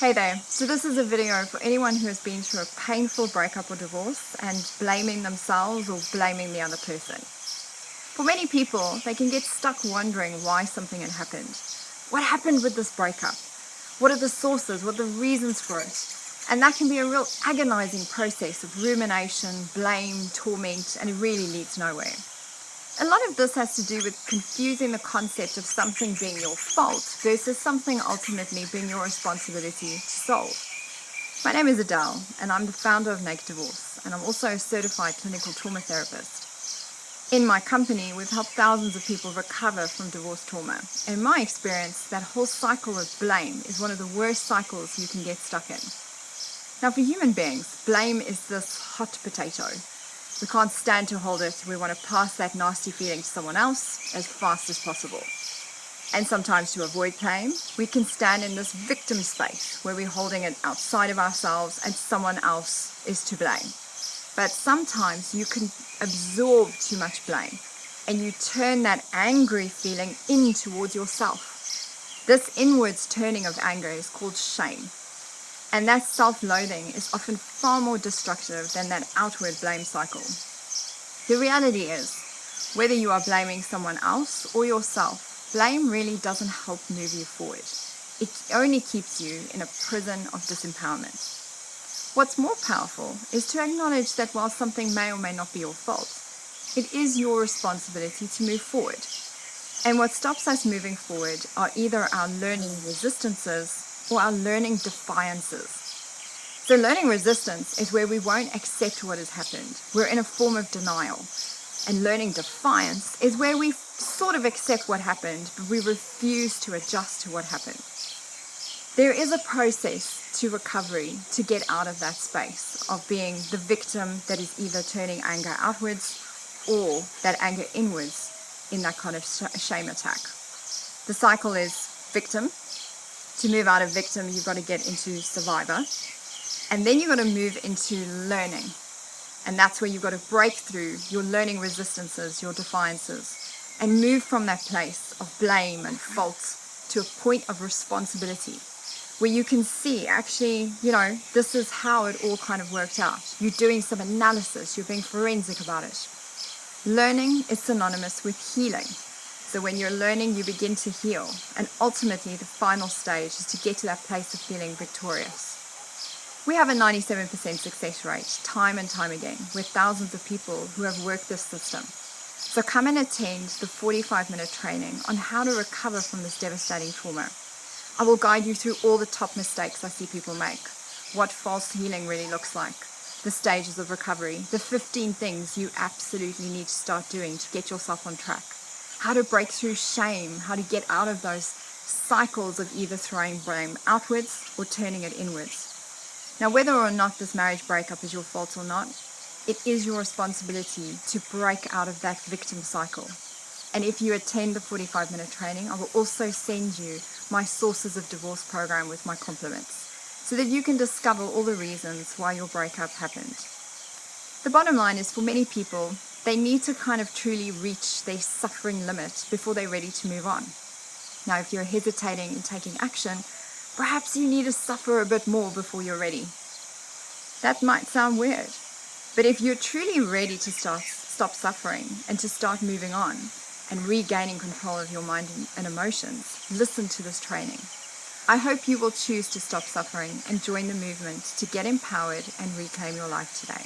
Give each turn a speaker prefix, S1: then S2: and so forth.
S1: Hey there, so this is a video for anyone who has been through a painful breakup or divorce and blaming themselves or blaming the other person. For many people, they can get stuck wondering why something had happened. What happened with this breakup? What are the sources? What are the reasons for it? And that can be a real agonizing process of rumination, blame, torment, and it really leads nowhere. A lot of this has to do with confusing the concept of something being your fault versus something ultimately being your responsibility to solve. My name is Adele, and I'm the founder of Naked.Recovery, and I'm also a certified clinical trauma therapist. In my company, we've helped thousands of people recover from divorce trauma. In my experience, that whole cycle of blame is one of the worst cycles you can get stuck in. Now, for human beings, blame is this hot potato. We can't stand to hold it. We want to pass that nasty feeling to someone else as fast as possible. And sometimes to avoid blame, we can stand in this victim space where we're holding it outside of ourselves and someone else is to blame. But sometimes you can absorb too much blame and you turn that angry feeling in towards yourself. This inwards turning of anger is called shame. And that self-loathing is often far more destructive than that outward blame cycle. The reality is, whether you are blaming someone else or yourself, blame really doesn't help move you forward. It only keeps you in a prison of disempowerment. What's more powerful is to acknowledge that while something may or may not be your fault, it is your responsibility to move forward. And what stops us moving forward are either our learning resistances or our learning defiances. So learning resistance is where we won't accept what has happened. We're in a form of denial. And learning defiance is where we sort of accept what happened, but we refuse to adjust to what happened. There is a process to recovery to get out of that space of being the victim that is either turning anger outwards or that anger inwards in that kind of shame attack. The cycle is victim. To move out of victim, you've got to get into survivor. And then you've got to move into learning. And that's where you've got to break through your learning resistances, your defiances, and move from that place of blame and fault to a point of responsibility, where you can see, actually, this is how it all kind of worked out. You're doing some analysis, you're being forensic about it. Learning is synonymous with healing. So when you're learning, you begin to heal. And ultimately, the final stage is to get to that place of feeling victorious. We have a 97% success rate, time and time again, with thousands of people who have worked this system. So come and attend the 45-minute training on how to recover from this devastating trauma. I will guide you through all the top mistakes I see people make, what false healing really looks like, the stages of recovery, the 15 things you absolutely need to start doing to get yourself on track, how to break through shame, how to get out of those cycles of either throwing blame outwards or turning it inwards. Now, whether or not this marriage breakup is your fault or not, it is your responsibility to break out of that victim cycle. And if you attend the 45-minute training, I will also send you my Sources of Divorce program with my compliments, so that you can discover all the reasons why your breakup happened. The bottom line is, for many people, they need to kind of truly reach their suffering limit before they're ready to move on. Now, if you're hesitating in taking action, perhaps you need to suffer a bit more before you're ready. That might sound weird, but if you're truly ready to stop suffering and to start moving on and regaining control of your mind and emotions, listen to this training. I hope you will choose to stop suffering and join the movement to get empowered and reclaim your life today.